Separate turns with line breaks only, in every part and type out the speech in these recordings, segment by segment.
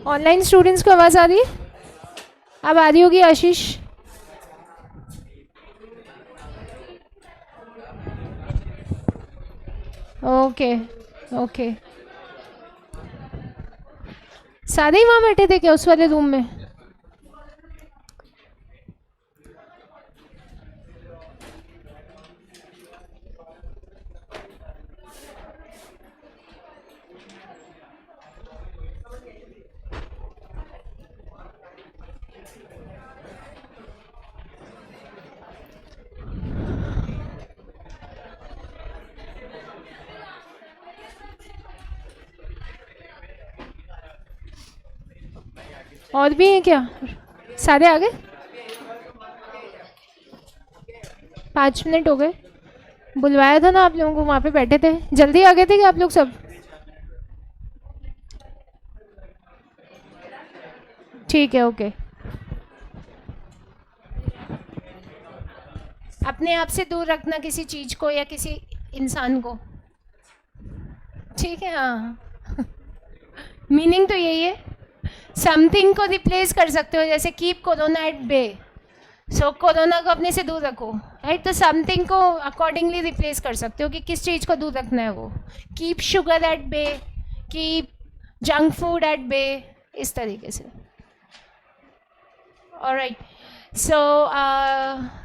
Online students को आवाज़ आ रही है? अब आ रही होगी आशीष? Okay okay. सारे ही वहाँ बैठे थे क्या उस वाले रूम में? और भी हैं क्या? सारे आ गए? 5 मिनट हो गए। बुलवाया था ना आप लोगों को, वहाँ पे बैठे थे। जल्दी आ गए थे क्या आप लोग सब? ठीक है ओके। अपने आप से दूर रखना किसी चीज़ को या किसी इंसान को। ठीक है हाँ। मीनिंग तो यही है। समथिंग को रिप्लेस कर सकते हो, जैसे keep corona at bay. So corona को अपने से दूर रखो, राइट? तो समथिंग को अकॉर्डिंगली रिप्लेस कर सकते हो कि किस चीज़ को दूर रखना है वो। Keep sugar at bay, keep junk food at bay, इस तरीके से। Alright, so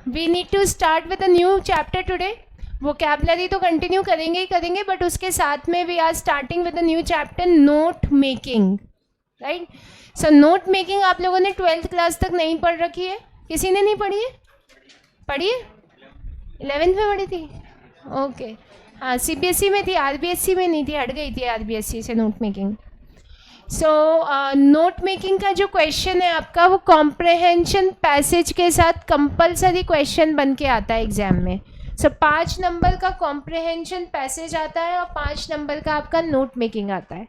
we need to start with a new chapter today. Vocabulary तो कंटिन्यू करेंगे ही करेंगे, बट उसके साथ में we are starting with a new chapter, note making, right? So note making आप लोगों ने 12th क्लास तक नहीं पढ़ रखी है? किसी ने नहीं पढ़ी है? पढ़ी है? 11th में पढ़ी थी? ओके हाँ, सीबीएसई में थी, आरबीएसई में नहीं थी, हट गई थी आरबीएसई से नोट मेकिंग। सो नोट मेकिंग का जो क्वेश्चन है आपका, वो कॉम्प्रहेंशन पैसेज के साथ कंपलसरी क्वेश्चन बन के आता है एग्जाम में। सो 5 नंबर का कॉम्प्रहेंशन पैसेज आता है और 5 नंबर का आपका नोट मेकिंग आता है।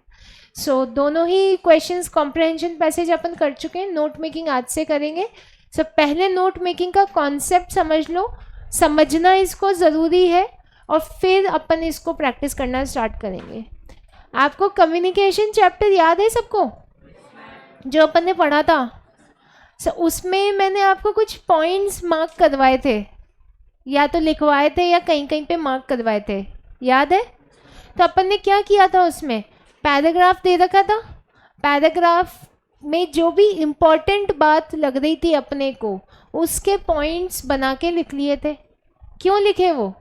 सो दोनों ही क्वेश्चंस कॉम्प्रहेंशन पैसेज अपन कर चुके हैं, नोट मेकिंग आज से करेंगे। सो पहले नोट मेकिंग का कॉन्सेप्ट समझ लो, समझना इसको ज़रूरी है, और फिर अपन इसको प्रैक्टिस करना स्टार्ट करेंगे। आपको कम्युनिकेशन चैप्टर याद है सबको, जो अपन ने पढ़ा था? उसमें मैंने आपको कुछ पॉइंट्स मार्क करवाए थे, या तो लिखवाए थे या कहीं कहीं पे मार्क करवाए थे, याद है? तो अपन ने क्या किया था, उसमें पैराग्राफ दे रखा था। पैराग्राफ में जो भी इम्पोर्टेंट बात लग रही थी अपने को, उसके पॉइंट्स बना के लिख लिए थे। क्यों लिखे वो?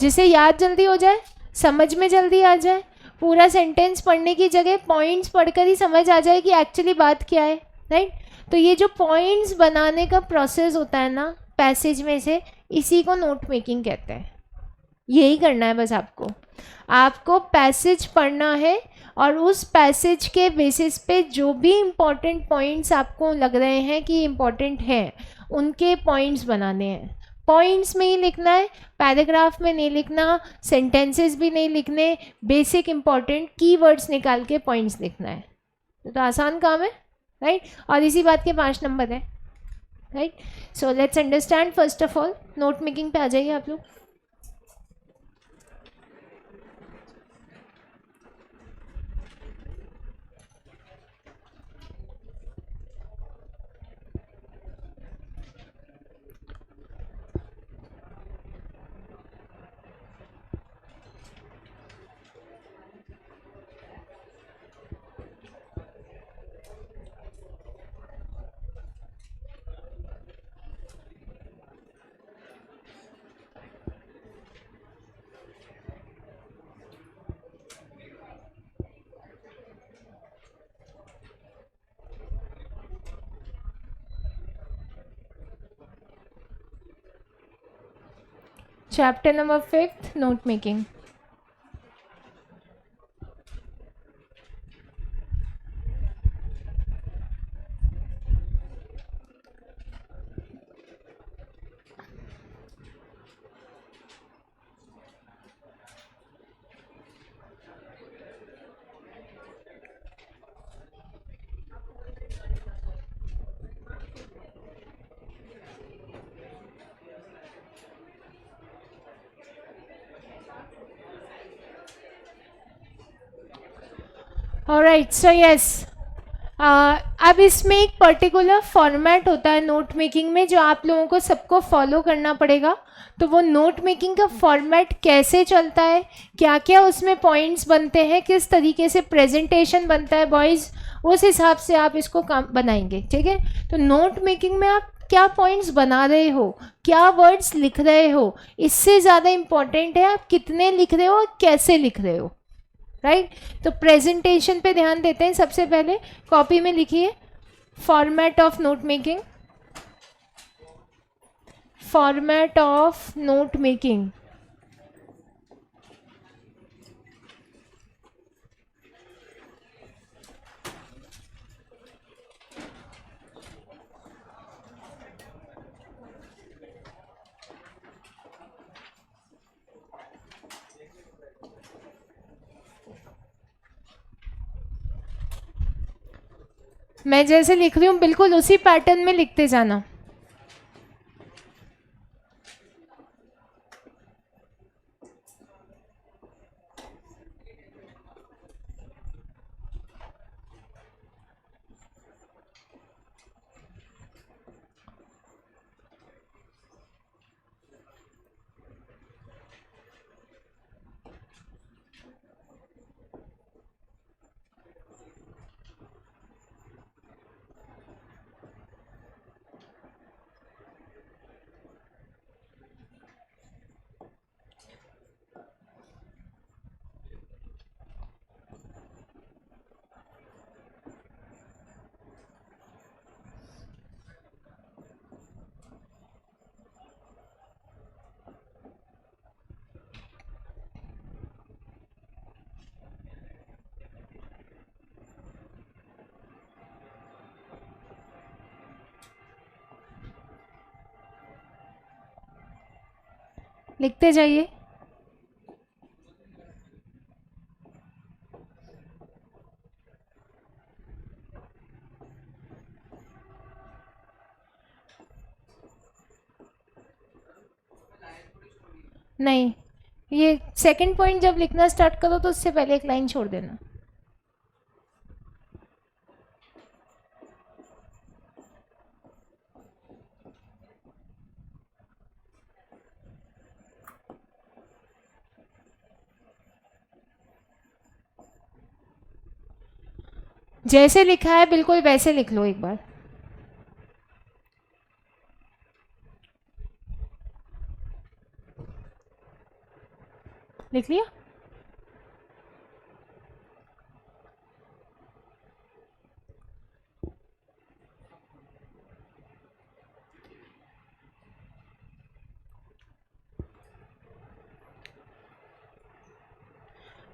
जिसे याद जल्दी हो जाए, समझ में जल्दी आ जाए। पूरा सेंटेंस पढ़ने की जगह पॉइंट्स पढ़कर ही समझ आ जाए कि एक्चुअली बात क्या है, राइट? तो ये जो पॉइंट्स बनाने का प्रोसेस होता है ना पैसेज में से, इसी को नोट मेकिंग कहते हैं। यही करना है बस आपको। आपको पैसेज पढ़ना है और उस पैसेज के बेसिस पे जो भी इम्पोर्टेंट पॉइंट्स आपको लग रहे हैं कि इम्पोर्टेंट हैं, उनके पॉइंट्स बनाने हैं। पॉइंट्स में ही लिखना है, पैराग्राफ में नहीं लिखना, सेंटेंसेस भी नहीं लिखने, बेसिक इम्पॉर्टेंट कीवर्ड्स निकाल के पॉइंट्स लिखना है। तो आसान काम है, राइट? और इसी बात के 5 नंबर है, right? So let's understand first of all. Note making पे आ जाइए आप लोग। Chapter number 5, note making. Alright, so yes, अब इसमें एक पर्टिकुलर फॉर्मेट होता है नोट मेकिंग में जो आप लोगों को सबको फॉलो करना पड़ेगा। तो वो नोट मेकिंग का फॉर्मेट कैसे चलता है, क्या क्या उसमें पॉइंट्स बनते हैं, किस तरीके से प्रेजेंटेशन बनता है बॉयज़, उस हिसाब से आप इसको काम बनाएंगे, ठीक है। तो नोट मेकिंग में आप क्या पॉइंट्स बना रहे हो, क्या वर्ड्स लिख रहे हो, इससे ज़्यादा इम्पॉर्टेंट है आप कितने लिख रहे हो और कैसे लिख रहे हो, राइट। तो प्रेजेंटेशन पे ध्यान देते हैं। सबसे पहले कॉपी में लिखिए format of note making, format of note making. मैं जैसे लिख रही हूँ बिल्कुल उसी पैटर्न में लिखते जाना। लिखते जाइए। नहीं, ये सेकंड पॉइंट जब लिखना स्टार्ट करो तो उससे पहले एक लाइन छोड़ देना। जैसे लिखा है बिल्कुल वैसे लिख लो एक बार। लिख लिया?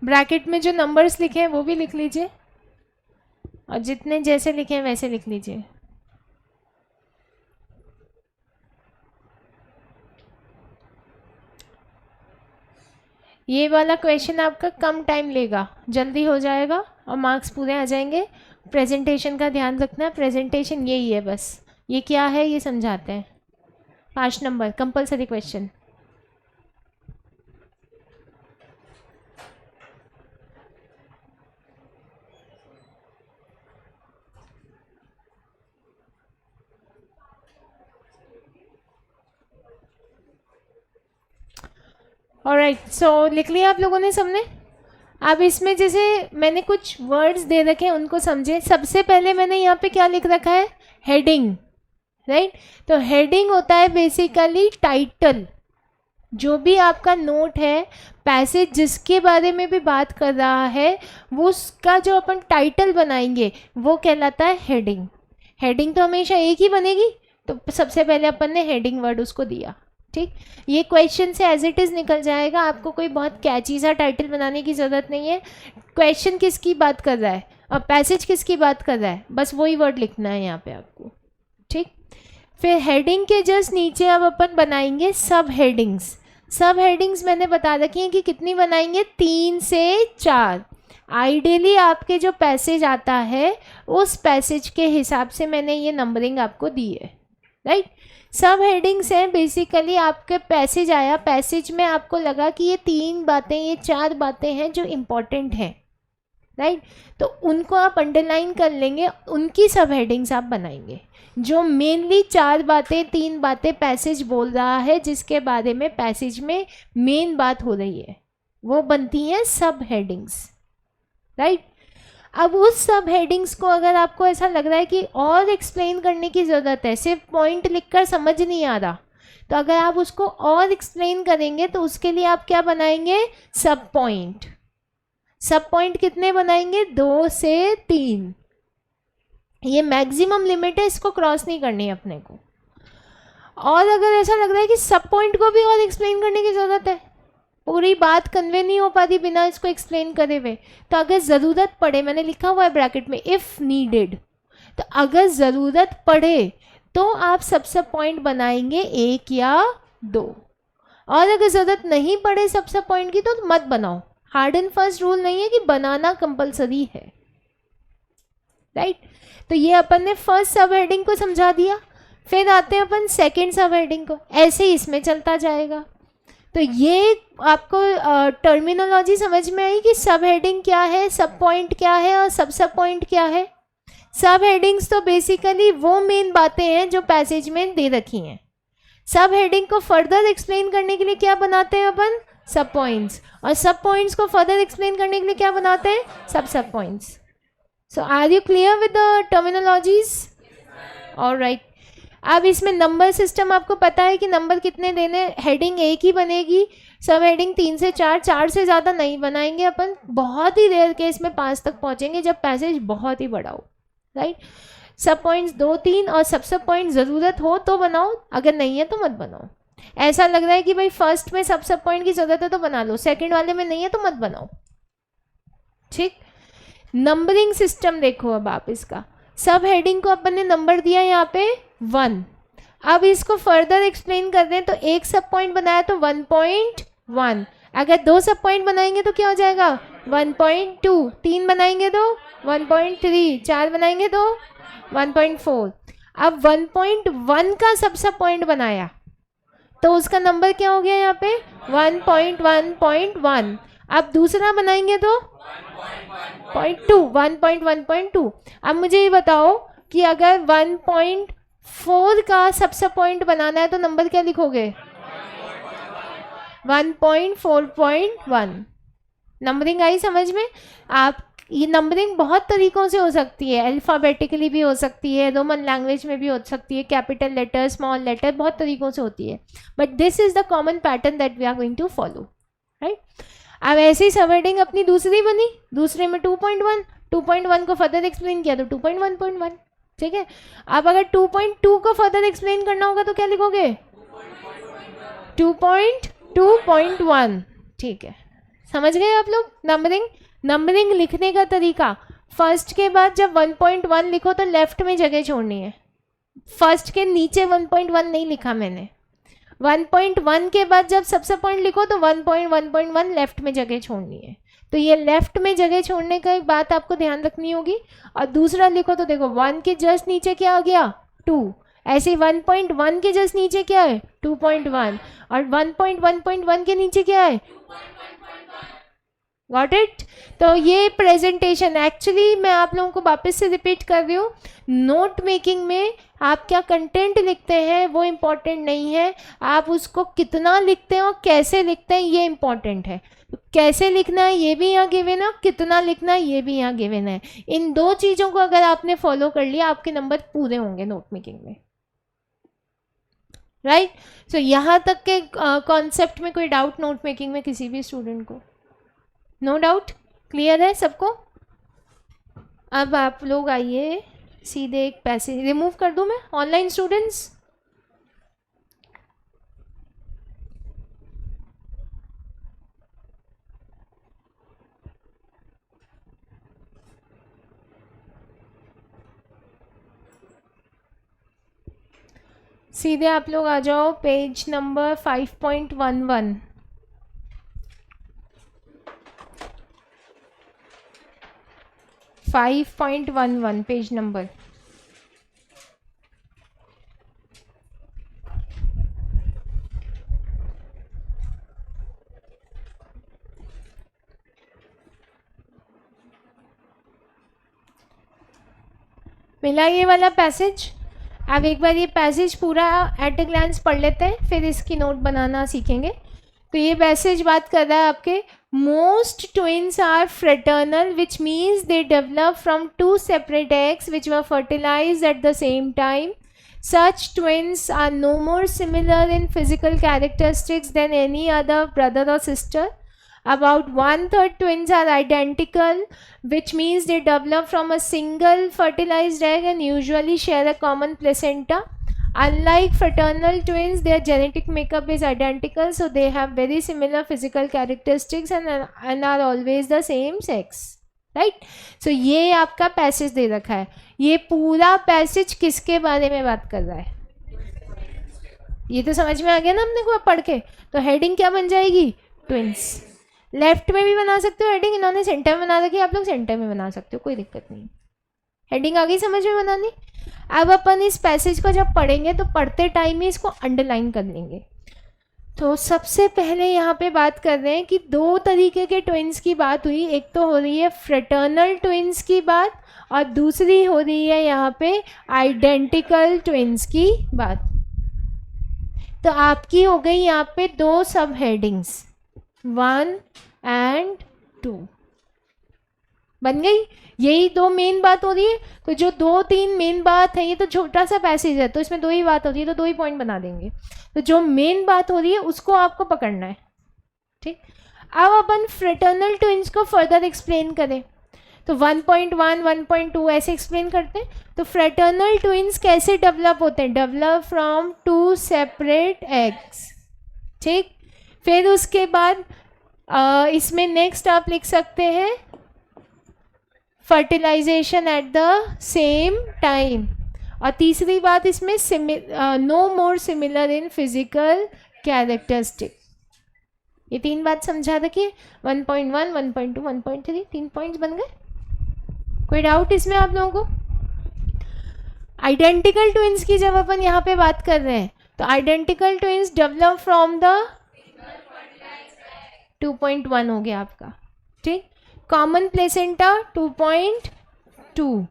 ब्रैकेट में जो नंबर्स लिखे हैं वो भी लिख लीजिए और जितने जैसे लिखे हैं वैसे लिख लीजिए। ये वाला क्वेश्चन आपका कम टाइम लेगा, जल्दी हो जाएगा और मार्क्स पूरे आ जाएंगे। प्रेजेंटेशन का ध्यान रखना, प्रेजेंटेशन यही है बस। ये क्या है ये समझाते हैं। 5 नंबर कंपलसरी क्वेश्चन। ऑलराइट, सो लिख लिया आप लोगों ने सबने। अब इसमें जैसे मैंने कुछ वर्ड्स दे रखे हैं उनको समझे। सबसे पहले मैंने यहाँ पे क्या लिख रखा है, हेडिंग, राइट। तो हेडिंग होता है बेसिकली टाइटल। जो भी आपका नोट है, पैसेज जिसके बारे में भी बात कर रहा है, वो उसका जो अपन टाइटल बनाएंगे वो कहलाता है हेडिंग। हेडिंग तो हमेशा एक ही बनेगी, तो सबसे पहले अपन ने हेडिंग वर्ड उसको दिया, ठीक। ये क्वेश्चन से एज इट इज़ निकल जाएगा, आपको कोई बहुत कैची सा टाइटल बनाने की ज़रूरत नहीं है। क्वेश्चन किसकी बात कर रहा है और पैसेज किसकी बात कर रहा है, बस वही वर्ड लिखना है यहाँ पे आपको, ठीक। फिर हेडिंग के जस्ट नीचे अब अपन बनाएंगे सब हेडिंग्स। सब हेडिंग्स मैंने बता रखी हैं कि कितनी बनाएंगे, 3 से 4। आइडियली आपके जो पैसेज आता है उस पैसेज के हिसाब से मैंने ये नंबरिंग आपको दी है, राइट। सब हेडिंग्स हैं बेसिकली आपके पैसेज आया, पैसेज में आपको लगा कि ये 3 बातें, ये 4 बातें हैं जो इम्पोर्टेंट हैं, राइट। तो उनको आप अंडरलाइन कर लेंगे, उनकी सब हेडिंग्स आप बनाएंगे। जो मेनली 4 बातें 3 बातें पैसेज बोल रहा है, जिसके बारे में पैसेज में मेन बात हो रही है, वो बनती हैं सब हेडिंग्स, राइट। अब उस सब हेडिंग्स को अगर आपको ऐसा लग रहा है कि और एक्सप्लेन करने की ज़रूरत है, सिर्फ पॉइंट लिखकर समझ नहीं आ रहा, तो अगर आप उसको और एक्सप्लेन करेंगे तो उसके लिए आप क्या बनाएंगे, सब पॉइंट। सब पॉइंट कितने बनाएंगे, 2 से 3। ये मैक्सिमम लिमिट है, इसको क्रॉस नहीं करनी है अपने को। और अगर ऐसा लग रहा है कि सब पॉइंट को भी और एक्सप्लेन करने की ज़रूरत है, पूरी बात कन्वे नहीं हो पाती बिना इसको एक्सप्लेन करे हुए, तो अगर ज़रूरत पड़े, मैंने लिखा हुआ है ब्रैकेट में इफ़ नीडेड, तो अगर ज़रूरत पड़े तो आप सब पॉइंट बनाएंगे 1 या 2, और अगर ज़रूरत नहीं पड़े सब पॉइंट की तो मत बनाओ। हार्ड एंड फास्ट रूल नहीं है कि बनाना कंपलसरी है, राइट। तो ये अपन ने फर्स्ट सब हेडिंग को समझा दिया, फिर आते हैं अपन सेकेंड सब हेडिंग को, ऐसे ही इसमें चलता जाएगा। तो ये आपको टर्मिनोलॉजी समझ में आई कि सब हेडिंग क्या है, सब पॉइंट क्या है और सब पॉइंट क्या है। सब हेडिंग्स तो बेसिकली वो मेन बातें हैं जो पैसेज में दे रखी हैं। सब हेडिंग को फर्दर एक्सप्लेन करने के लिए क्या बनाते हैं अपन, सब पॉइंट्स, और सब पॉइंट्स को फर्दर एक्सप्लेन करने के लिए क्या बनाते हैं, सब points. So are you clear with the terminologies? Alright. अब इसमें नंबर सिस्टम आपको पता है कि नंबर कितने देने, हेडिंग एक ही बनेगी, सब हेडिंग 3 से 4, 4 से ज़्यादा नहीं बनाएंगे अपन, बहुत ही रेयर केस में 5 तक पहुँचेंगे जब पैसेज बहुत ही बड़ा हो, राइट। सब पॉइंट्स 2-3 और सब पॉइंट ज़रूरत हो तो बनाओ, अगर नहीं है तो मत बनाओ। ऐसा लग रहा है कि भाई फर्स्ट में सब पॉइंट की ज़रूरत है तो बना लो, सेकंड वाले में नहीं है तो मत बनाओ, ठीक। नंबरिंग सिस्टम देखो अब आप इसका, सब हेडिंग को अपन ने नंबर दिया यहाँ पे 1। अब इसको फर्दर एक्सप्लेन कर रहे हैं, तो एक सब पॉइंट बनाया तो 1.1, अगर 2 सब पॉइंट बनाएंगे तो क्या हो जाएगा 1.2, 3 बनाएंगे तो 1.3, 4 बनाएंगे तो 1.4। अब 1.1 का सब पॉइंट बनाया तो उसका नंबर क्या हो गया यहाँ पे 1.1.1। अब दूसरा बनाएंगे तो 1.1.2। अब मुझे ये बताओ कि अगर 1.4 का सब पॉइंट बनाना है तो नंबर क्या लिखोगे 1.4.1। नंबरिंग आई समझ में? आप ये नंबरिंग बहुत तरीकों से हो सकती है, अल्फ़ाबेटिकली भी हो सकती है, रोमन लैंग्वेज में भी हो सकती है, कैपिटल लेटर, स्मॉल लेटर, बहुत तरीकों से होती है, but this is the common pattern that we are going to follow, right. अब ऐसे ही सब हेडिंग अपनी दूसरी बनी, दूसरे में 2.1 को फर्दर एक्सप्लेन किया तो 2.1.1, ठीक है। अब अगर 2.2 को फर्दर एक्सप्लेन करना होगा तो क्या लिखोगे 2.2.1, ठीक है। समझ गए आप लोग? नंबरिंग लिखने का तरीका, फर्स्ट के बाद जब 1.1 लिखो तो लेफ्ट में जगह छोड़नी है, फर्स्ट के नीचे 1.1 नहीं लिखा मैंने। 1.1 के बाद जब सब पॉइंट लिखो तो 1.1.1 लेफ्ट में जगह छोड़नी है। तो ये लेफ्ट में जगह छोड़ने का एक बात आपको ध्यान रखनी होगी। और दूसरा लिखो तो देखो 1 के जस्ट नीचे क्या आ गया 2, ऐसे ही 1.1 के जस्ट नीचे क्या है 2.1, और 1.1.1 के नीचे क्या है, गॉट इट। तो ये प्रेजेंटेशन एक्चुअली मैं आप लोगों को वापस से रिपीट कर रही हूँ, नोट मेकिंग में आप क्या कंटेंट लिखते हैं वो इम्पॉर्टेंट नहीं है, आप उसको कितना लिखते हैं और कैसे लिखते हैं ये इम्पॉर्टेंट है। कैसे लिखना है ये भी यहाँ गिवन है, कितना लिखना है ये भी यहाँ गिवन है। इन 2 चीज़ों को अगर आपने फॉलो कर लिया आपके नंबर पूरे होंगे नोट मेकिंग में, राइट। सो यहाँ तक के कॉन्सेप्ट में कोई डाउट नोट मेकिंग में किसी भी स्टूडेंट को? नो डाउट, क्लियर है सबको? अब आप लोग आइए सीधे एक पैसे रिमूव कर दूं मैं, ऑनलाइन स्टूडेंट्स सीधे आप लोग आ जाओ पेज नंबर 5.11। Page number. मिला ये वाला पैसेज? अब एक बार ये पैसेज पूरा एट अ ग्लांस पढ़ लेते हैं, फिर इसकी नोट बनाना सीखेंगे। तो ये पैसेज बात कर रहा है आपके most twins are fraternal which means they develop from two separate eggs which were fertilised at the same time. Such twins are no more similar in physical characteristics than any other brother or sister. About 1/3 twins are identical, which means they develop from a single fertilized egg and usually share a common placenta. Unlike fraternal twins, their genetic makeup is identical, so they have very similar physical characteristics and are always the same sex. Right. So ये आपका passage दे रखा है. ये पूरा passage किसके बारे में बात कर रहा है? ये तो समझ में आ गया ना हमने को पढ़ के. तो हेडिंग क्या बन जाएगी? ट्विंस. लेफ्ट में भी बना सकते हो हेडिंग, इन्होंने सेंटर में बना रखी है, आप लोग सेंटर में बना सकते हो, कोई दिक्कत नहीं. हेडिंग आ गई समझ में बनानी. अब अपन इस पैसेज को जब पढ़ेंगे तो पढ़ते टाइम ही इसको अंडरलाइन कर लेंगे. तो सबसे पहले यहाँ पे बात कर रहे हैं कि दो तरीके के ट्विन्स की बात हुई. एक तो हो रही है फ्रेटर्नल ट्विन्स की बात और दूसरी हो रही है यहाँ पे आइडेंटिकल ट्विन्स की बात. तो आपकी हो गई यहाँ पे दो सब हेडिंग्स 1 and 2 बन गई. यही दो मेन बात हो रही है. तो जो 2-3 मेन बात है, ये तो छोटा सा पैसेज है तो इसमें दो ही बात होती है, तो दो ही पॉइंट बना देंगे. तो जो मेन बात हो रही है उसको आपको पकड़ना है. ठीक. अब अपन फ्रेटर्नल ट्विन्स को फर्दर एक्सप्लेन करें तो 1.1 1.2 ऐसे एक्सप्लेन करते हैं. तो फ्रेटर्नल ट्विन्स कैसे डेवलप होते हैं? Develop from 2 separate eggs. ठीक. फिर उसके बाद इसमें नेक्स्ट आप लिख सकते हैं fertilisation at the same time. और तीसरी बात इसमें no more similar in physical characteristic. ये 3 बात समझा रखिए. 1.1 1.2 1.3 3 पॉइंट्स बन गए. कोई डाउट इसमें आप लोगों को? आइडेंटिकल ट्विन्स की जब अपन यहाँ पे बात कर रहे हैं तो identical twins develop from the 2.1 हो गया आपका. ठीक. Common placenta 2.2.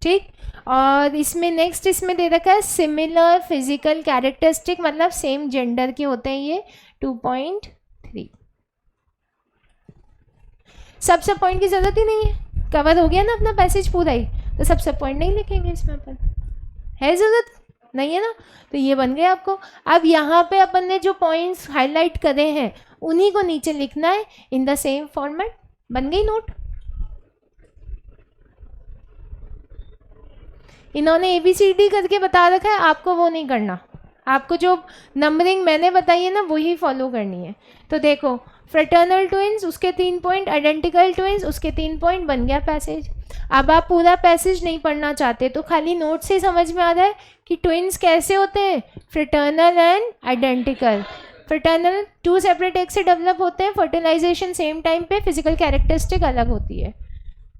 ठीक. और इसमें नेक्स्ट इसमें दे रखा है सिमिलर फिजिकल कैरेक्टरिस्टिक, मतलब सेम जेंडर के होते हैं ये 2.3. सब पॉइंट की जरूरत ही नहीं है, कवर हो गया ना अपना पैसेज पूरा ही. तो सब पॉइंट नहीं लिखेंगे इसमें अपन, है जरूरत नहीं है ना. तो ये बन गया आपको. अब यहाँ पे अपन ने जो पॉइंट्स हाईलाइट करे हैं उन्हीं को नीचे लिखना है इन द सेम फॉर्मेट. बन गई नोट. इन्होंने ABCD करके बता रखा है, आपको वो नहीं करना. आपको जो नंबरिंग मैंने बताई है ना वही फॉलो करनी है. तो देखो फ्रेटर्नल ट्विन्स उसके 3 पॉइंट, आइडेंटिकल ट्विन्स उसके 3 पॉइंट, बन गया पैसेज. अब आप पूरा पैसेज नहीं पढ़ना चाहते तो खाली नोट से समझ में आ रहा है कि ट्विन्स कैसे होते हैं, fraternal and identical. Fraternal 2 separate egg से डेवलप होते हैं, फर्टिलाइजेशन सेम टाइम पे, फिजिकल कैरेक्टरिस्टिक अलग होती है.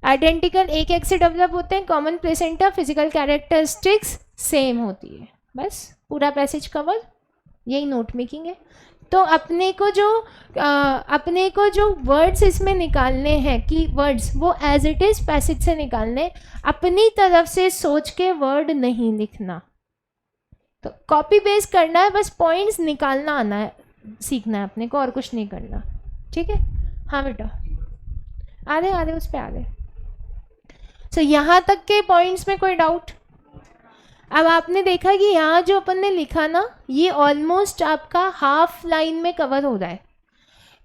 आइडेंटिकल एक एग से डेवलप होते हैं, common placenta, physical characteristics same होती है. बस पूरा पैसेज कवर. यही नोट मेकिंग है. तो अपने को जो वर्ड्स इसमें निकालने हैं की वर्ड्स वो एज इट इज़ पैसेज से निकालने, अपनी तरफ से सोच के वर्ड नहीं लिखना. तो कॉपी पेस्ट करना है, बस पॉइंट्स निकालना आना है, सीखना है अपने को, और कुछ नहीं करना. ठीक है. हाँ बेटा आ रहे उस पर आ रहे. सो यहाँ तक के पॉइंट्स में कोई डाउट? अब आपने देखा कि यहाँ जो अपन ने लिखा ना ये ऑलमोस्ट आपका हाफ लाइन में कवर हो रहा है.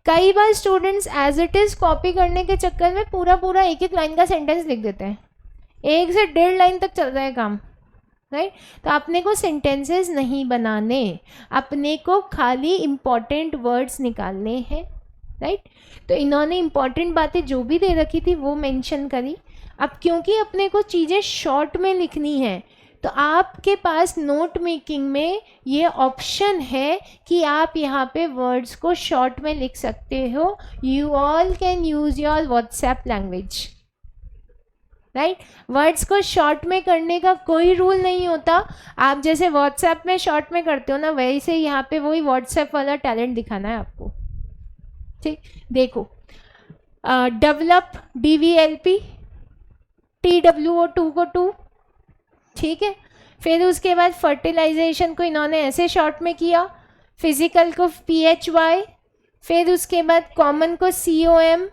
कई बार students as it is copy करने के चक्कर में पूरा एक लाइन का सेंटेंस लिख देते हैं. 1 से 1.5 लाइन तक चल रहा है काम. राइट. तो अपने को सेंटेंसेस नहीं बनाने, अपने को खाली इम्पॉर्टेंट वर्ड्स निकालने हैं. राइट. तो इन्होंने इम्पॉर्टेंट बातें जो भी दे रखी थी वो मेंशन करी. अब क्योंकि अपने को चीज़ें शॉर्ट में लिखनी है तो आपके पास नोट मेकिंग में ये ऑप्शन है कि आप यहाँ पे वर्ड्स को शॉर्ट में लिख सकते हो. You all can use your WhatsApp language. Right. Words को शॉर्ट में करने का कोई रूल नहीं होता. आप जैसे व्हाट्सएप में शॉर्ट में करते हो ना, वैसे यहाँ पे वही व्हाट्सएप वाला टैलेंट दिखाना है आपको. ठीक. देखो डेवलप DVLP, TWO 2 को 2, ठीक है। फिर उसके बाद फर्टिलाइजेशन को इन्होंने ऐसे शॉर्ट में किया, फिजिकल को PHY, फिर उसके बाद कॉमन को COM,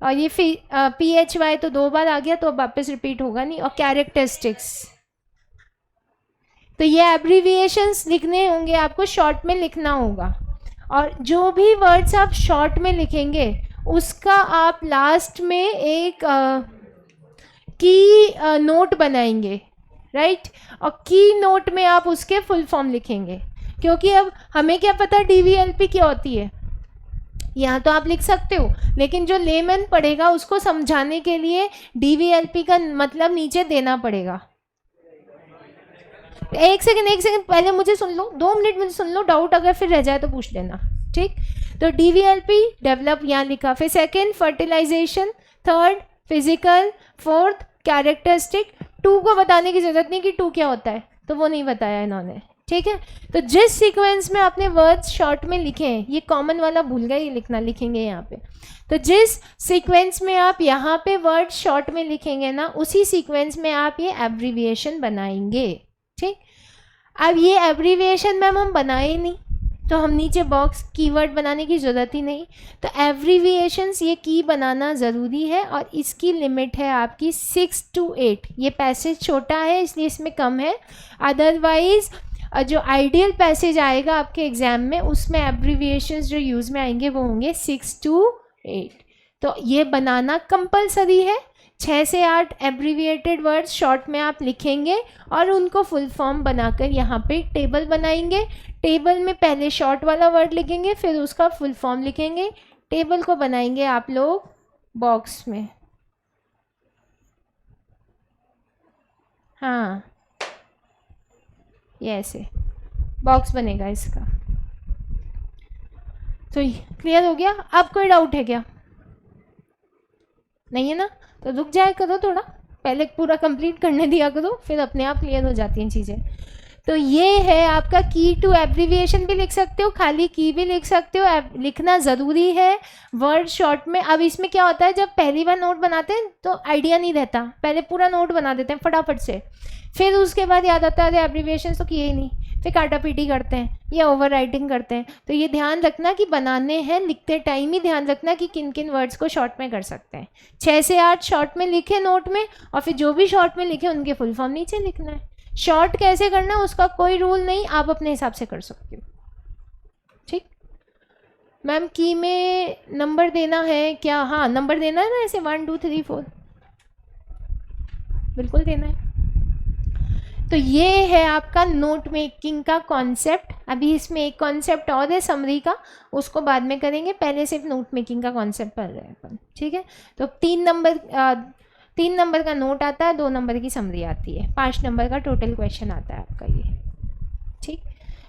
और ये PHY तो 2 बार आ गया तो अब वापस रिपीट होगा नहीं, और कैरेक्टरिस्टिक्स। तो ये एब्रीविएशंस लिखने होंगे आपको, शॉर्ट में लिखना होगा, और जो भी वर्ड्स आप शॉर्ट में लिखेंगे उसका आप लास्ट में एक की नोट बनाएंगे, राइट। और की नोट में आप उसके फुल फॉर्म लिखेंगे, क्योंकि अब हमें क्या पता DVLP क्या होती है, यहाँ तो आप लिख सकते हो, लेकिन जो लेमैन पढ़ेगा उसको समझाने के लिए DVLP का मतलब नीचे देना पड़ेगा। एक सेकंड पहले मुझे सुन लो, 2 मिनट मुझे सुन लो, डाउट अगर फिर रह जाए तो पूछ लेना, ठीक। तो DVLP डेवलप यहाँ लिखा, फिर second fertilisation, third physical, fourth characteristic. 2 को बताने की जरूरत नहीं कि 2 क्या होता है, तो वो नहीं बताया इन्होंने, ठीक है। तो जिस सीक्वेंस में आपने वर्ड्स शॉर्ट में लिखे हैं, ये कॉमन वाला भूल गए, ये लिखना लिखेंगे यहाँ पे। तो जिस सीक्वेंस में आप यहाँ पे वर्ड शॉर्ट में लिखेंगे ना, उसी सीक्वेंस में आप ये एब्रीविएशन बनाएंगे, ठीक। अब ये एब्रीविएशन मैम हम बनाए नहीं, तो हम नीचे बॉक्स कीवर्ड बनाने की ज़रूरत ही नहीं। तो एब्रीविएशंस ये की बनाना ज़रूरी है, और इसकी लिमिट है आपकी 6 to 8। ये पैसेज छोटा है इसलिए इसमें कम है, अदरवाइज़ जो आइडियल पैसेज आएगा आपके एग्ज़ाम में उसमें एब्रीविएशंस जो यूज़ में आएंगे वो होंगे 6 to 8। तो ये बनाना कंपलसरी है। 6 से 8 एब्रीविएटेड वर्ड्स शॉर्ट में आप लिखेंगे और उनको फुल फॉर्म बनाकर यहाँ पे टेबल बनाएंगे। टेबल में पहले शॉर्ट वाला वर्ड लिखेंगे, फिर उसका फुल फॉर्म लिखेंगे। टेबल को बनाएंगे आप लोग बॉक्स में, हाँ ये ऐसे बॉक्स बनेगा इसका। तो क्लियर हो गया? अब कोई डाउट है क्या? नहीं है ना? तो रुक जाया करो थोड़ा, पहले पूरा कंप्लीट करने दिया करो, फिर अपने आप क्लियर हो जाती हैं चीज़ें। तो ये है आपका की टू एब्रीविएशन भी लिख सकते हो, खाली की भी लिख सकते हो, लिखना ज़रूरी है वर्ड शॉर्ट में। अब इसमें क्या होता है, जब पहली बार नोट बनाते हैं तो आइडिया नहीं रहता, पहले पूरा नोट बना देते हैं फटाफट से, फिर उसके बाद याद आता है अरे एब्रीविएशन तो किए ही नहीं, फिर काटा पीटी करते हैं या ओवर राइटिंग करते हैं। तो ये ध्यान रखना कि बनाने हैं लिखते टाइम ही ध्यान रखना कि किन किन वर्ड्स को शॉर्ट में कर सकते हैं। 6 से 8 शॉर्ट में लिखे नोट में, और फिर जो भी शॉर्ट में लिखे उनके फुल फॉर्म नीचे लिखना है। शॉर्ट कैसे करना उसका कोई रूल नहीं, आप अपने हिसाब से कर सकते हो, ठीक। मैम की में नंबर देना है क्या? हाँ नंबर देना है ना, ऐसे 1 2 3 4 बिल्कुल देना है। तो ये है आपका नोट मेकिंग का कॉन्सेप्ट। अभी इसमें एक कॉन्सेप्ट और है समरी का, उसको बाद में करेंगे, पहले सिर्फ नोट मेकिंग का कॉन्सेप्ट पढ़ रहे हैं अपन, ठीक है। तो 3 नंबर का नोट आता है, 2 नंबर की समरी आती है, 5 नंबर का टोटल क्वेश्चन आता है आपका ये, ठीक।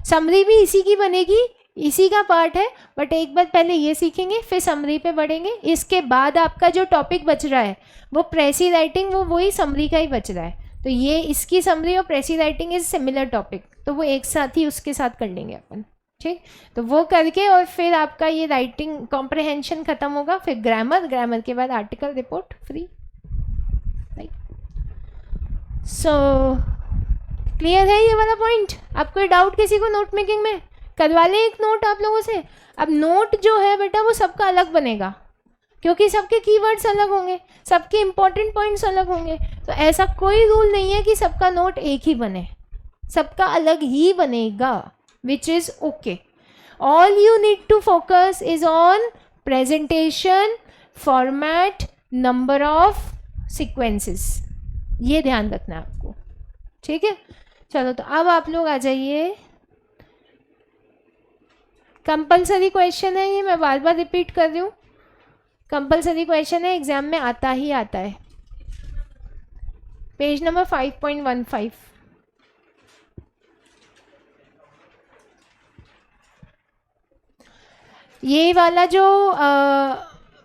समरी भी इसी की बनेगी, इसी का पार्ट है, बट एक बार पहले ये सीखेंगे फिर समरी पे बढ़ेंगे। इसके बाद आपका जो टॉपिक बच रहा है वो प्रेसी राइटिंग, वो वही समरी का ही बच रहा है। तो ये इसकी समरी और प्रेसी राइटिंग इज सिमिलर टॉपिक, तो वो एक साथ ही उसके साथ कर लेंगे अपन, ठीक। तो वो करके और फिर आपका ये राइटिंग कॉम्प्रहेंशन खत्म होगा, फिर ग्रामर के बाद article report free, right. So clear है ये वाला पॉइंट? आप कोई डाउट किसी को नोट मेकिंग में? करवा लें एक नोट आप लोगों से। अब नोट जो है बेटा वो सबका अलग बनेगा, क्योंकि सबके कीवर्ड्स अलग होंगे, सबके इंपॉर्टेंट पॉइंट्स अलग होंगे। तो ऐसा कोई रूल नहीं है कि सबका नोट एक ही बने, सबका अलग ही बनेगा, which is okay. All you need to focus is on presentation, format, number of sequences, ये ध्यान रखना है आपको, ठीक है। चलो तो अब आप लोग आ जाइए, कंपलसरी क्वेश्चन है ये, मैं बार बार रिपीट कर रही हूँ, कंपलसरी क्वेश्चन है, एग्जाम में आता ही आता है। Page number 5.15। ये वाला जो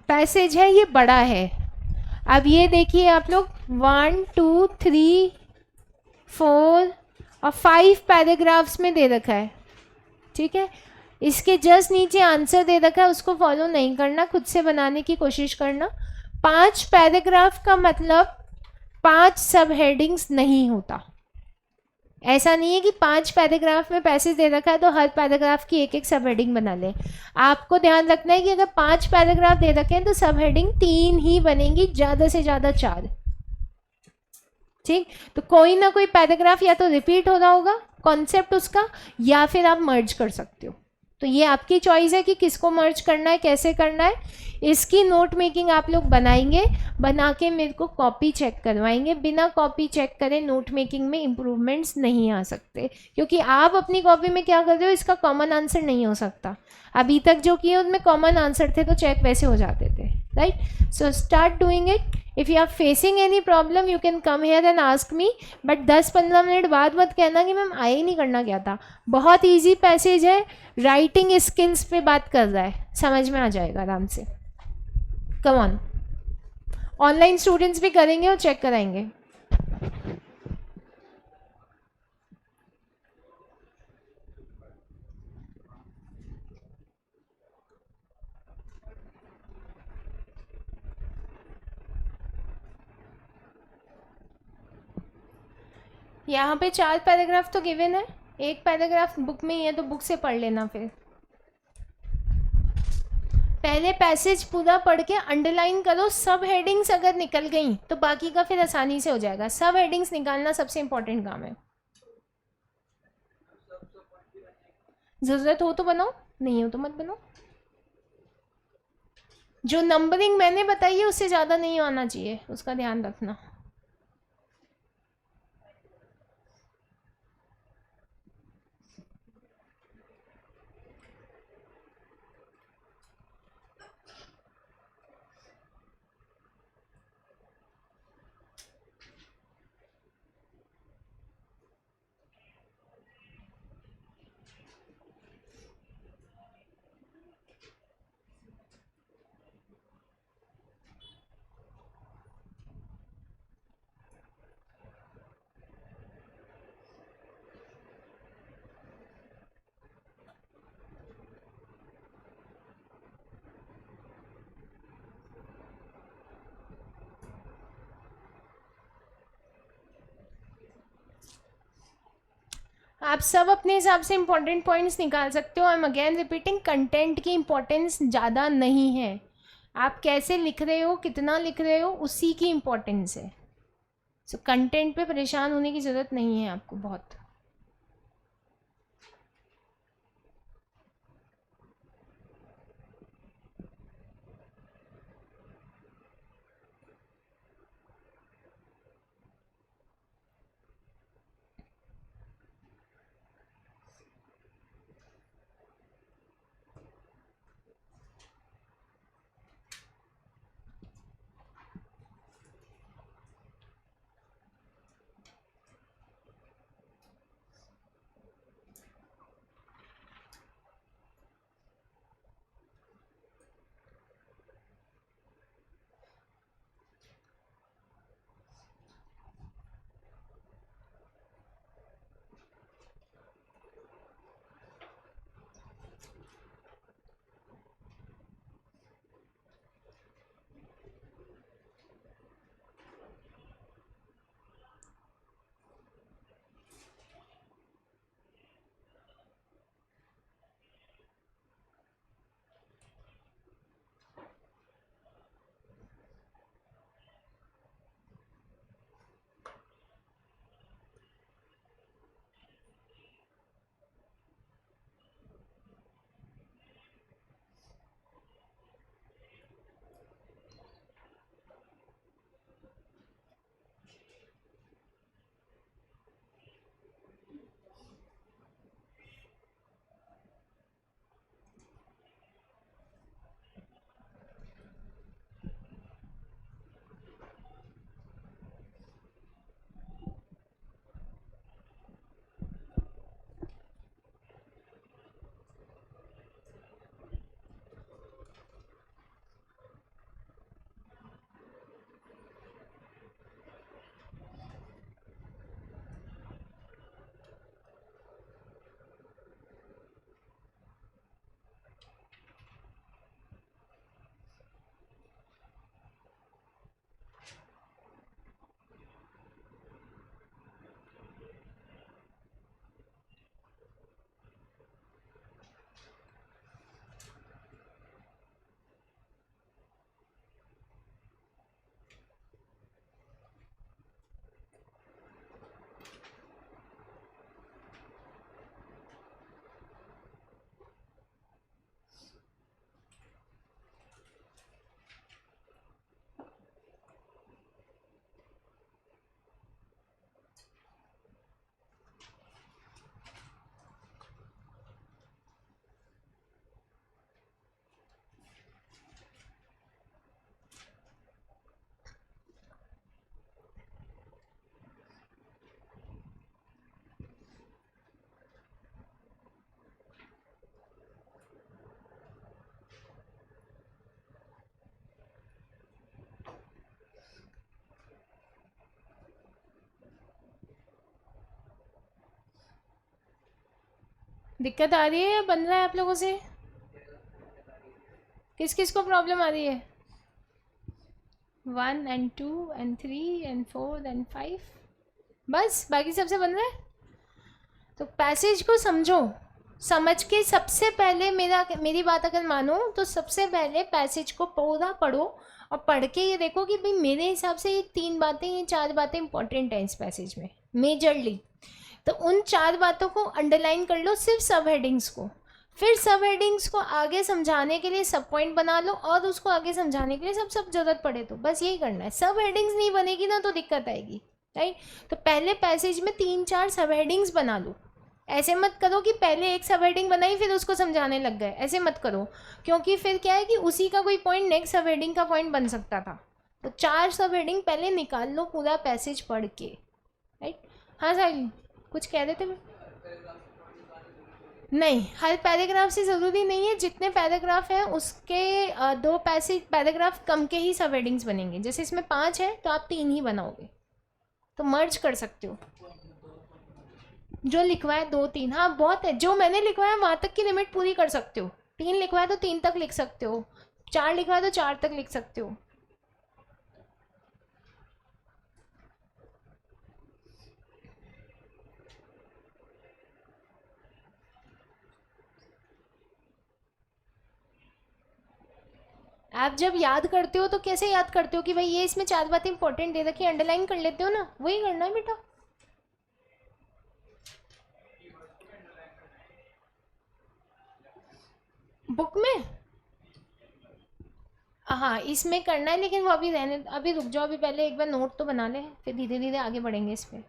पैसेज है ये बड़ा है। अब ये देखिए आप लोग 1 2 3 4 और 5 पैराग्राफ्स में दे रखा है, ठीक है। इसके जस्ट नीचे आंसर दे रखा है, उसको फॉलो नहीं करना, खुद से बनाने की कोशिश करना। 5 पैराग्राफ का मतलब 5 सब हेडिंग्स नहीं होता, ऐसा नहीं है कि 5 पैराग्राफ में पैसेज दे रखा है तो हर पैराग्राफ की एक एक सब हेडिंग बना लें। आपको ध्यान रखना है कि अगर 5 पैराग्राफ दे रखे हैं तो सब हेडिंग 3 ही बनेंगी, ज़्यादा से ज़्यादा 4। ठीक, तो कोई ना कोई पैराग्राफ या तो रिपीट हो रहा होगा कॉन्सेप्ट उसका, या फिर आप मर्ज कर सकते हो। तो ये आपकी चॉइस है कि किसको मर्ज करना है, कैसे करना है। इसकी नोट मेकिंग आप लोग बनाएंगे, बना के मेरे को कॉपी चेक करवाएंगे। बिना कॉपी चेक करे नोट मेकिंग में इम्प्रूवमेंट्स नहीं आ सकते, क्योंकि आप अपनी कॉपी में क्या कर रहे हो इसका कॉमन आंसर नहीं हो सकता। अभी तक जो किए उनमें कॉमन आंसर थे तो चेक वैसे हो जाते थे, right. So start doing it. If you are facing any problem you can come here and ask me, but 10-15 minute बाद मत कहना कि मैम आए ही नहीं, करना क्या था। बहुत ईजी पैसेज है, राइटिंग स्किल्स पे बात कर रहा है, समझ में आ जाएगा आराम से। कम ऑन, ऑनलाइन स्टूडेंट्स भी करेंगे और चेक कराएंगे। यहाँ पे 4 पैराग्राफ तो गिवन है, एक पैराग्राफ बुक में ही है तो बुक से पढ़ लेना। फिर पहले पैसेज पूरा पढ़ के अंडरलाइन करो, सब हेडिंग्स अगर निकल गई तो बाकी का फिर आसानी से हो जाएगा। सब हेडिंग्स निकालना सबसे इंपॉर्टेंट काम है। ज़रूरत हो तो बनाओ, नहीं हो तो मत बनाओ। जो नंबरिंग मैंने बताई है उससे ज़्यादा नहीं आना चाहिए, उसका ध्यान रखना। आप सब अपने हिसाब से इंपॉर्टेंट पॉइंट्स निकाल सकते हो। I am again repeating, content की इंपॉर्टेंस ज़्यादा नहीं है, आप कैसे लिख रहे हो, कितना लिख रहे हो, उसी की इंपॉर्टेंस है। सो कंटेंट पे परेशान होने की ज़रूरत नहीं है आपको बहुत। दिक्कत आ रही है या बन रहा है आप लोगों से? किस किस को प्रॉब्लम आ रही है? 1 and 2 and 3 and 4 and 5, बस बाकी सबसे बन रहा है। तो पैसेज को समझो, समझ के सबसे पहले मेरी बात अगर मानो तो सबसे पहले पैसेज को पूरा पढ़ो और पढ़ के ये देखो कि भाई मेरे हिसाब से ये 3 बातें, ये 4 बातें इंपॉर्टेंट हैं इस पैसेज में मेजरली। तो उन 4 बातों को अंडरलाइन कर लो, सिर्फ सब हेडिंग्स को। फिर सब हेडिंग्स को आगे समझाने के लिए सब पॉइंट बना लो और उसको आगे समझाने के लिए सब जरूरत पड़े तो बस यही करना है। सब हेडिंग्स नहीं बनेगी ना तो दिक्कत आएगी, राइट। तो पहले पैसेज में 3-4 सब हेडिंग्स बना लो। ऐसे मत करो कि पहले एक सब हेडिंग बनाई फिर उसको समझाने लग गए, ऐसे मत करो, क्योंकि फिर क्या है कि उसी का कोई पॉइंट नेक्स्ट सब हेडिंग का पॉइंट बन सकता था। तो 4 सब हेडिंग पहले निकाल लो पूरा पैसेज पढ़ के, राइट। हाँ साहिल, कुछ कह रहे थे? नहीं, हर पैराग्राफ से ज़रूरी नहीं है, जितने पैराग्राफ हैं उसके 2 पैराग्राफ कम के ही सब हेडिंग्स बनेंगे। जैसे इसमें 5 है तो आप 3 ही बनाओगे, तो मर्ज कर सकते हो। जो लिखवाया 2-3, हाँ बहुत है। जो मैंने लिखवाया वहाँ तक की लिमिट पूरी कर सकते हो। 3 लिखवाया तो 3 तक लिख सकते हो, 4 लिखवाया तो 4 तक लिख सकते हो। आप जब याद करते हो तो कैसे याद करते हो कि भाई ये इसमें 4 बातें इंपॉर्टेंट दे रखी, अंडरलाइन कर लेते हो ना, वही करना है बेटा। बुक में हाँ इसमें करना है, लेकिन वो अभी रहने, अभी रुक जाओ, अभी पहले एक बार नोट तो बना ले, फिर धीरे धीरे आगे बढ़ेंगे इस पर।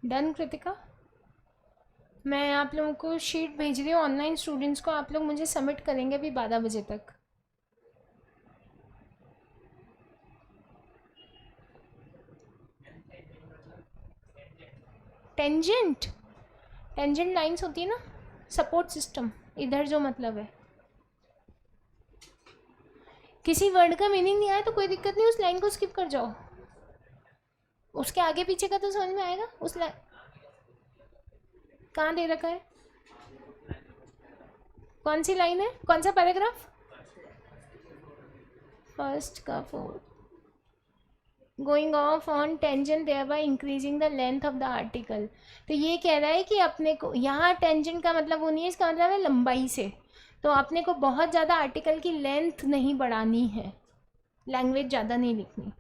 डन कृतिका, मैं आप लोगों को शीट भेज रही हूँ ऑनलाइन स्टूडेंट्स को, आप लोग मुझे सबमिट करेंगे अभी 12 बजे तक। टेंजेंट, टेंजेंट लाइंस होती है ना, सपोर्ट सिस्टम, इधर जो मतलब है। किसी वर्ड का मीनिंग नहीं आया तो कोई दिक्कत नहीं, उस लाइन को स्किप कर जाओ, उसके आगे पीछे का तो समझ में आएगा। उस लाइन कहाँ दे रखा है, कौन सी लाइन है, कौन सा पैराग्राफ? फर्स्ट का 4, going of on tangent thereby increasing the length of the article. तो ये कह रहा है कि अपने को यहाँ टेंजेंट का मतलब वो नहीं है, इसका मतलब है लंबाई से। तो अपने को बहुत ज़्यादा आर्टिकल की लेंथ नहीं बढ़ानी है, लैंग्वेज ज़्यादा नहीं लिखनी।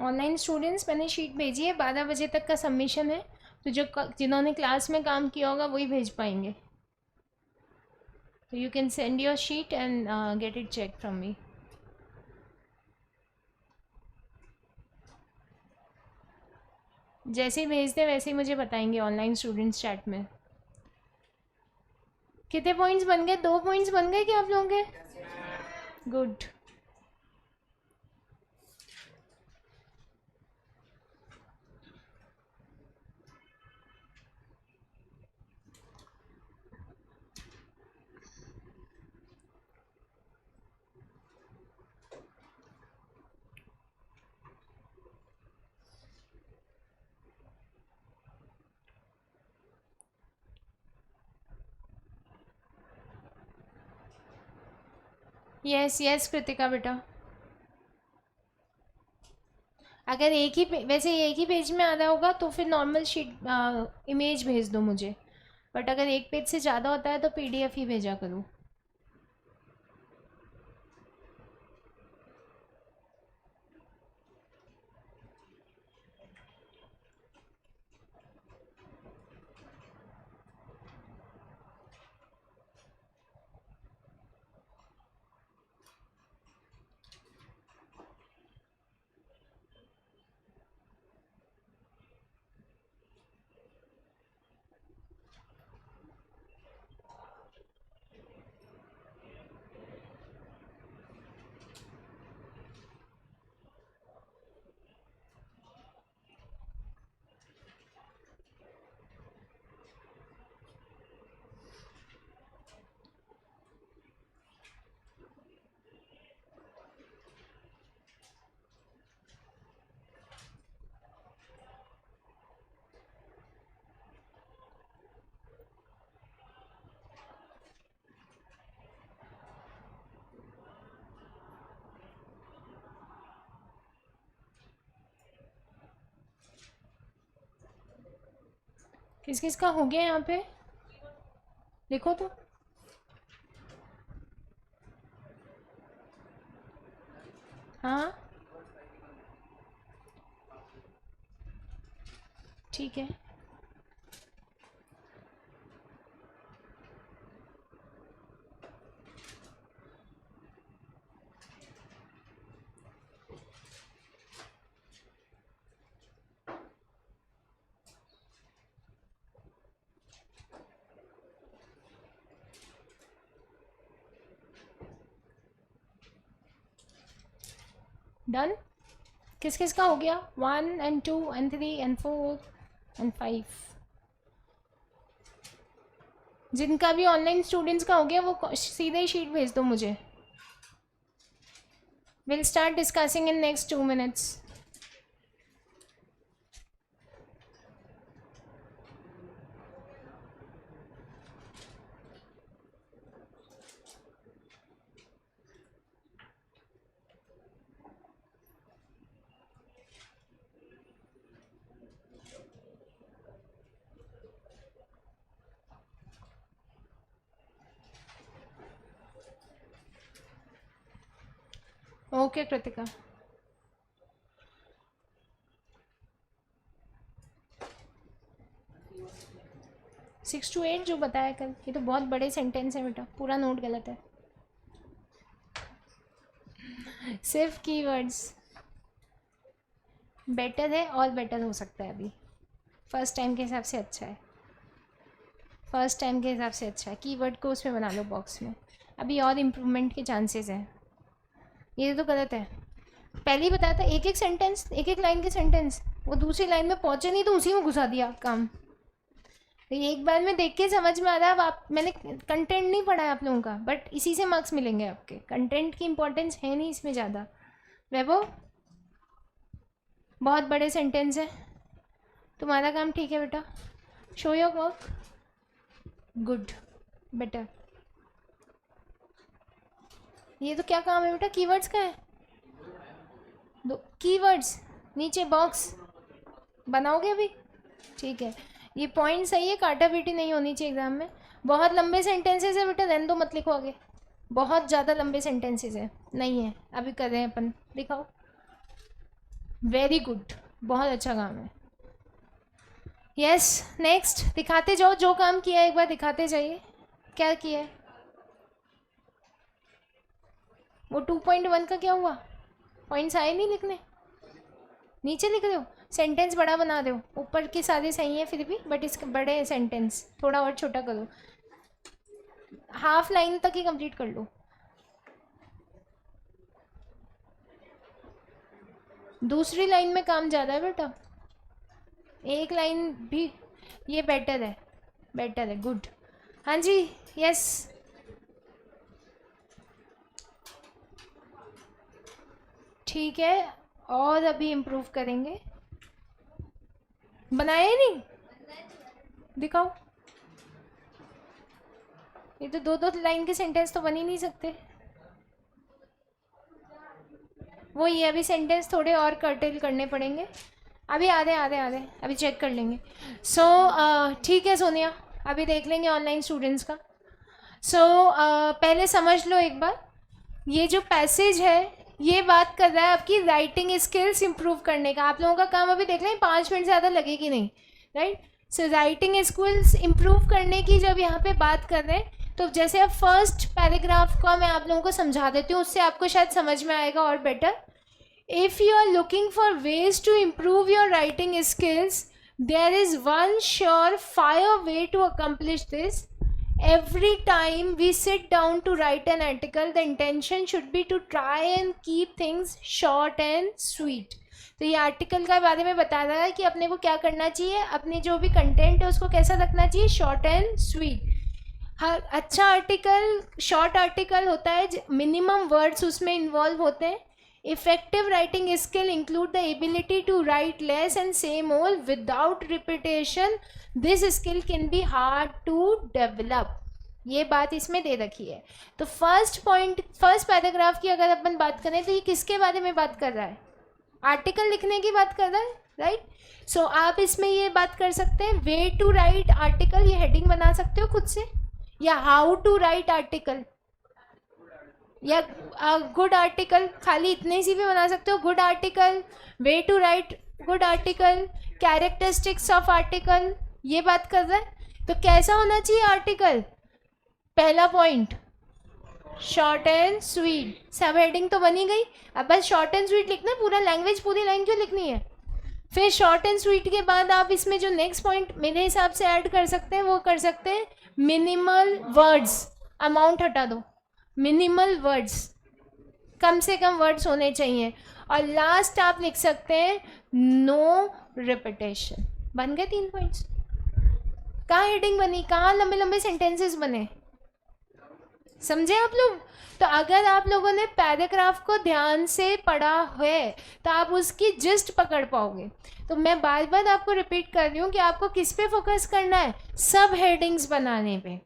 ऑनलाइन स्टूडेंट्स मैंने शीट भेजी है, 12 बजे तक का सबमिशन है, तो जो जिन्होंने क्लास में काम किया होगा वही भेज पाएंगे. तो you can send your sheet and get it check from me. जैसे ही भेजते वैसे ही मुझे बताएंगे ऑनलाइन स्टूडेंट्स चैट में. कितने पॉइंट्स बन गए? 2 पॉइंट्स बन गए क्या आप लोगों के? गुड. यस यस कृतिका बेटा. अगर एक ही वैसे एक ही पेज में आ रहा होगा तो फिर नॉर्मल शीट इमेज भेज दो मुझे, बट अगर एक पेज से ज़्यादा होता है तो पीडीएफ ही भेजा करूँ. किस किस का हो गया यहाँ पे? देखो तो. हाँ ठीक है. डन. किस किस का हो गया? 1 and 2 and 3 and 4 and 5. जिनका भी ऑनलाइन स्टूडेंट्स का हो गया वो सीधे ही शीट भेज दो मुझे. Will start discussing in next 2 minutes. Okay Kritika. Six to 8 जो बताया कल, ये तो बहुत बड़े सेंटेंस है बेटा, पूरा नोट गलत है. सिर्फ कीवर्ड्स. बेटर है और बेटर हो सकता है. अभी फर्स्ट टाइम के हिसाब से अच्छा है. फर्स्ट टाइम के हिसाब से अच्छा है. कीवर्ड को उसमें बना लो बॉक्स में. अभी और इम्प्रूवमेंट के चांसेस हैं. ये तो गलत है. पहले ही बताया था एक एक सेंटेंस, एक एक लाइन के सेंटेंस, वो दूसरी लाइन में पहुंचे नहीं तो उसी में घुसा दिया काम. तो ये एक बार में देख के समझ में आ रहा है. अब आप मैंने कंटेंट नहीं पढ़ा है आप लोगों का, बट इसी से मार्क्स मिलेंगे आपके. कंटेंट की इंपॉर्टेंस है नहीं इसमें ज़्यादा. वैभव बहुत बड़े सेंटेंस है. तुम्हारा काम ठीक है बेटा. Show your work. Good. Better. ये तो क्या काम है बेटा? कीवर्ड्स का है. दो कीवर्ड्स नीचे बॉक्स बनाओगे अभी. ठीक है. ये पॉइंट सही है. काटा पीटी नहीं होनी चाहिए एग्जाम में. बहुत लंबे सेंटेंसेस है बेटा, रहने दो, मत लिखो आगे. बहुत ज़्यादा लंबे सेंटेंसेस है. नहीं है अभी कर रहे हैं अपन. दिखाओ. वेरी गुड, बहुत अच्छा काम है। यस, नेक्स्ट दिखाते जाओ, जो काम किया है एक बार दिखाते जाइए, क्या किया है। वो 2.1 का क्या हुआ, पॉइंट्स आए नहीं लिखने, नीचे लिख रहे हो, सेंटेंस बड़ा बना दो, ऊपर के सारे सही है फिर भी, बट इसके बड़े सेंटेंस थोड़ा और छोटा करो, हाफ लाइन तक ही कंप्लीट कर लो। दूसरी लाइन में काम ज़्यादा है बेटा, एक लाइन भी, ये बेटर है, बेटर है, गुड। हाँ जी, यस, ठीक है, और अभी इम्प्रूव करेंगे। बनाया ही नहीं, दिखाओ, ये तो दो दो लाइन के सेंटेंस तो बन ही नहीं सकते। वो ये अभी सेंटेंस थोड़े और कर्टेल करने पड़ेंगे, अभी आधे आधे आधे अभी चेक कर लेंगे। सो ठीक है सोनिया, अभी देख लेंगे ऑनलाइन स्टूडेंट्स का। सो पहले समझ लो एक बार, ये जो पैसेज है ये बात कर रहा है आपकी राइटिंग स्किल्स इंप्रूव करने का। आप लोगों का काम अभी देख लें 5 मिनट ज़्यादा लगेगी नहीं, right. So writing skills improve करने की जब यहाँ पे बात कर रहे हैं, तो जैसे अब फर्स्ट पैराग्राफ का मैं आप लोगों को समझा देती हूँ, उससे आपको शायद समझ में आएगा और better. If you are looking for ways to improve your writing skills, there is one surefire way to accomplish this. Every time we sit down to write an article, the intention should be to try and keep things short and sweet. तो ये article का बारे में बता रहा है कि अपने को क्या करना चाहिए, अपने जो भी कंटेंट है उसको कैसा रखना चाहिए, शॉर्ट एंड स्वीट। हर अच्छा आर्टिकल शॉर्ट आर्टिकल होता है, मिनिमम वर्ड्स उसमें इन्वॉल्व होते हैं। Effective writing skill include the ability to write less and say more without repetition. This skill can be hard to develop. ये बात इसमें दे रखी है। तो फर्स्ट पॉइंट, फर्स्ट पैराग्राफ की अगर अपन बात करें तो ये किसके बारे में बात कर रहा है, आर्टिकल लिखने की बात कर रहा है, राइट। सो आप इसमें ये बात कर सकते हैं, वे टू राइट आर्टिकल, ये हेडिंग बना सकते हो खुद से, या हाउ टू राइट आर्टिकल, या गुड आर्टिकल, खाली इतने सी भी बना सकते हो, good article, way to write good article, characteristics of article, ये बात कर रहा है। तो कैसा होना चाहिए आर्टिकल, पहला पॉइंट शॉर्ट एंड स्वीट। सब हेडिंग तो बनी गई, अब बस शॉर्ट एंड स्वीट लिखना है, पूरा लैंग्वेज पूरी लाइन क्यों लिखनी है। फिर शॉर्ट एंड स्वीट के बाद आप इसमें जो नेक्स्ट पॉइंट मेरे हिसाब से ऐड कर सकते हैं वो कर सकते हैं मिनिमल वर्ड्स, अमाउंट हटा दो, मिनिमल वर्ड्स, कम से कम वर्ड्स होने चाहिए। और लास्ट आप लिख सकते हैं नो रिपीटेशन। बन गए 3 पॉइंट्स। कहाँ हेडिंग बनी, कहाँ लंबे लंबे सेंटेंसेस बने, समझे आप लोग। तो अगर आप लोगों ने पैराग्राफ को ध्यान से पढ़ा है तो आप उसकी जिस्ट पकड़ पाओगे। तो मैं बार बार आपको रिपीट कर रही हूँ कि आपको किस पे फोकस करना है, सब हेडिंग्स बनाने पे।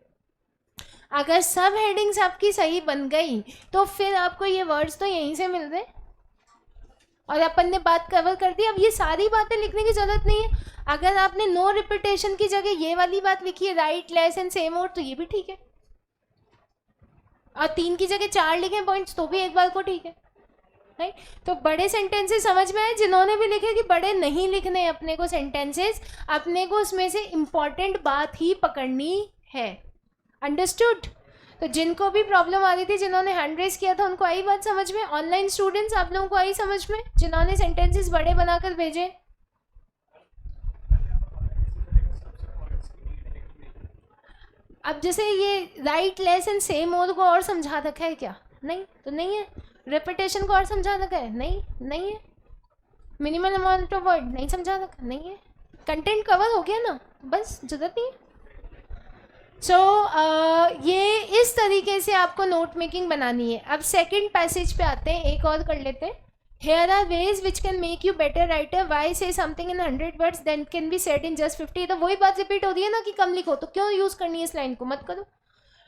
अगर सब हेडिंग्स आपकी सही बन गई तो फिर आपको ये वर्ड्स तो यहीं से मिल रहे और अपन ने बात कवर कर दी। अब ये सारी बातें लिखने की जरूरत नहीं है। अगर आपने नो रिपीटेशन की जगह ये वाली बात लिखी है, राइट लेस एंड सेम मोर, तो ये भी ठीक है। और 3 की जगह 4 लिखे पॉइंट्स तो भी एक बार को ठीक है, राइट। तो बड़े सेंटेंसेस समझ में आए, जिन्होंने भी लिखे कि बड़े नहीं लिखने अपने को सेंटेंसेस, अपने को उसमें से इम्पॉर्टेंट बात ही पकड़नी है। अंडरस्टूड। तो जिनको भी प्रॉब्लम आ रही थी, जिन्होंने हैंड रेस किया था, उनको आई बात समझ में। ऑनलाइन स्टूडेंट्स आप लोगों को आई समझ में, जिन्होंने सेंटेंसेस बड़े बनाकर भेजे। अब जैसे ये राइट लेस एंड सेम मोर को और समझा रखा है क्या, नहीं तो नहीं है। रिपीटेशन को और समझा रखा है, नहीं है। मिनिमल अमाउंट ऑफ वर्ड नहीं समझा रखा, नहीं है। कंटेंट कवर हो गया ना, बस जरूरत नहीं है। ये इस तरीके से आपको नोट मेकिंग बनानी है। अब सेकंड पैसेज पे आते हैं, एक और कर लेते हैं। Here are ways which can make you better writer. Why say something in 100 words then can be said in just 50? तो वही बात रिपीट हो रही है ना कि कम लिखो, तो क्यों यूज़ करनी है इस लाइन को, मत करो।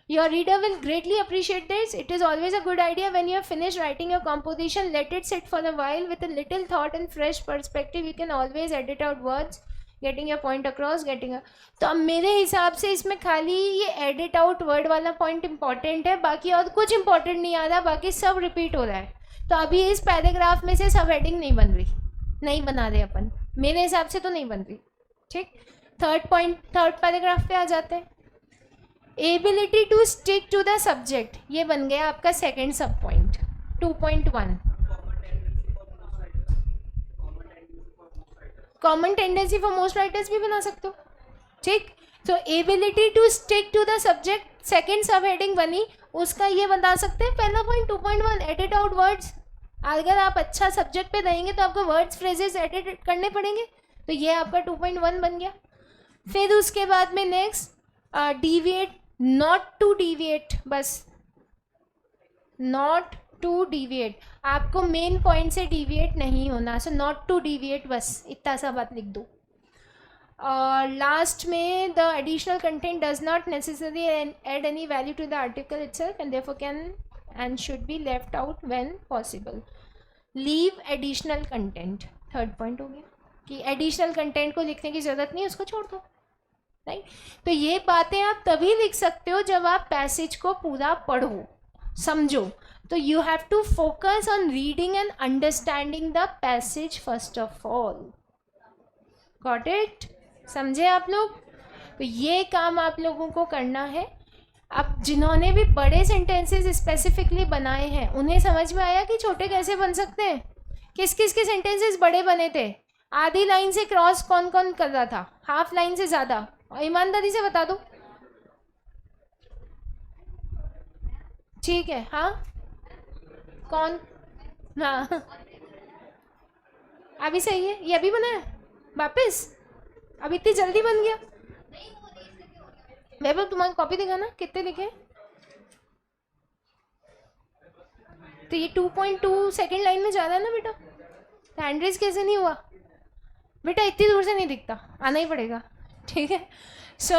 Your reader will greatly appreciate this. It is always a good idea when you have finished writing your composition, let it sit for a while with a little thought and fresh perspective. You can always edit out words, getting your point across, तो अब मेरे हिसाब से इसमें खाली ये edit out word वाला point important है, बाकी और कुछ इंपॉर्टेंट नहीं आ रहा, बाकी सब रिपीट हो रहा है। तो अभी इस पैराग्राफ में से सब हेडिंग नहीं बन रही, नहीं बना रहे अपन, मेरे हिसाब से तो नहीं बन रही। ठीक, थर्ड पॉइंट, थर्ड पैराग्राफ पे आ जाते हैं। Ability to stick to the subject, ये बन गया आपका second sub point 2.1। Common tendency for most writers भी बना सकते हो। ठीक, तो ability to stick to the subject second sub heading बनी, उसका ये बता सकते हैं पहला पॉइंट 2.1 एडिट आउट वर्ड्स। अगर आप अच्छा सब्जेक्ट पे रहेंगे तो आपको वर्ड्स फ्रेजेस एडिट करने पड़ेंगे, तो ये आपका 2.1 बन गया। फिर उसके बाद में next deviate, not to deviate, बस नॉट टू डिविएट, आपको मेन पॉइंट से डिविएट नहीं होना, सो नॉट टू डिविएट, बस इतना सा बात लिख दो। और लास्ट में the additional content does not necessary add any value to the article itself and therefore can and should be left out when possible. Leave additional content, third point हो गया कि एडिशनल कंटेंट को लिखने की ज़रूरत नहीं, उसको छोड़ दो। राइट, तो ये बातें आप तभी लिख सकते हो जब आप पैसेज को पूरा पढ़ो, समझो। तो you have to focus on reading and understanding the passage first of all. Got it? समझे आप लोग? तो ये काम आप लोगों को करना है। अब जिन्होंने भी बड़े सेंटेंसेस स्पेसिफिकली बनाए हैं उन्हें समझ में आया कि छोटे कैसे बन सकते हैं। किस किस के सेंटेंसेस बड़े बने थे? आधी लाइन से क्रॉस कौन कौन कर रहा था? हाफ लाइन से ज़्यादा? और ईमानदारी से बता दो। ठीक है, हाँ कौन? हाँ अभी सही है, ये अभी बना है वापस, अब इतनी जल्दी बन गया। वैभव तुम्हारी कॉपी दिखा ना, कितने लिखे? तो ये 2.2 सेकेंड लाइन में जा रहा है ना बेटा। हैंड रेज कैसे नहीं हुआ बेटा? इतनी दूर से नहीं दिखता, आना ही पड़ेगा। ठीक है, सो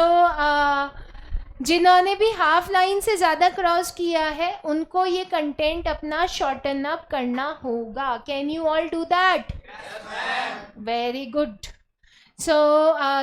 जिन्होंने भी हाफ लाइन से ज़्यादा क्रॉस किया है उनको ये कंटेंट अपना शॉर्टन अप करना होगा। Can you all do that? Very good. So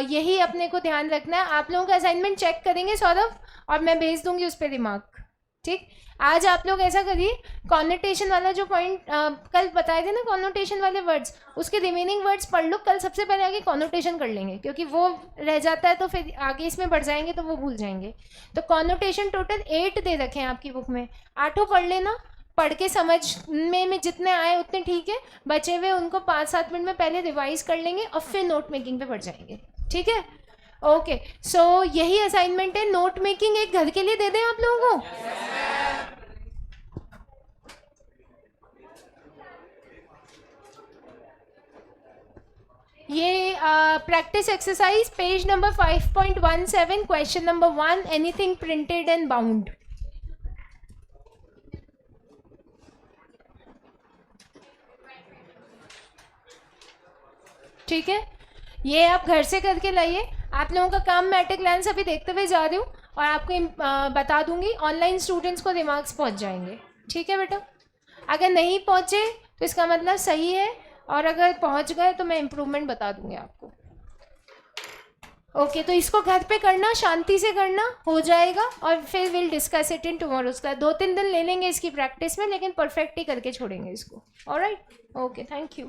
यही अपने को ध्यान रखना है। आप लोगों का असाइनमेंट चेक करेंगे सौरभ, और मैं भेज दूंगी उस पर रिमार्क। ठीक, आज आप लोग ऐसा करिए, कॉनोटेशन वाला जो पॉइंट कल बताए थे ना, कॉनोटेशन वाले वर्ड्स, उसके रिमेनिंग वर्ड्स पढ़ लो। कल सबसे पहले आगे कॉनोटेशन कर लेंगे, क्योंकि वो रह जाता है तो फिर आगे इसमें बढ़ जाएंगे तो वो भूल जाएंगे। तो कॉनोटेशन टोटल 8 दे रखे हैं आपकी बुक में, 8 पढ़ लेना। पढ़ के समझने में जितने आए उतने ठीक है, बचे हुए उनको 5-7 मिनट में पहले रिवाइज कर लेंगे और फिर नोट मेकिंग पे बढ़ जाएंगे। ठीक है, ओके। सो यही असाइनमेंट है। नोट मेकिंग एक घर के लिए दे दें आप लोगों को। ये practice exercise page number 5.17 question number 1, anything printed and bound. ठीक है, ये आप घर से करके लाइए। आप लोगों का काम मैं एट ए ग्लैंस अभी देखते हुए जा रही हूँ और आपको बता दूंगी। ऑनलाइन स्टूडेंट्स को रिमार्क्स पहुँच जाएंगे। ठीक है बेटा, अगर नहीं पहुँचे तो इसका मतलब सही है, और अगर पहुँच गए तो मैं इम्प्रूवमेंट बता दूंगी आपको। ओके, तो इसको घर पे करना, शांति से करना, हो जाएगा। और फिर will discuss it in tomorrow's class. 2-3 दिन ले लेंगे इसकी प्रैक्टिस में, लेकिन परफेक्ट ही करके छोड़ेंगे इसको। Alright, okay, thank you.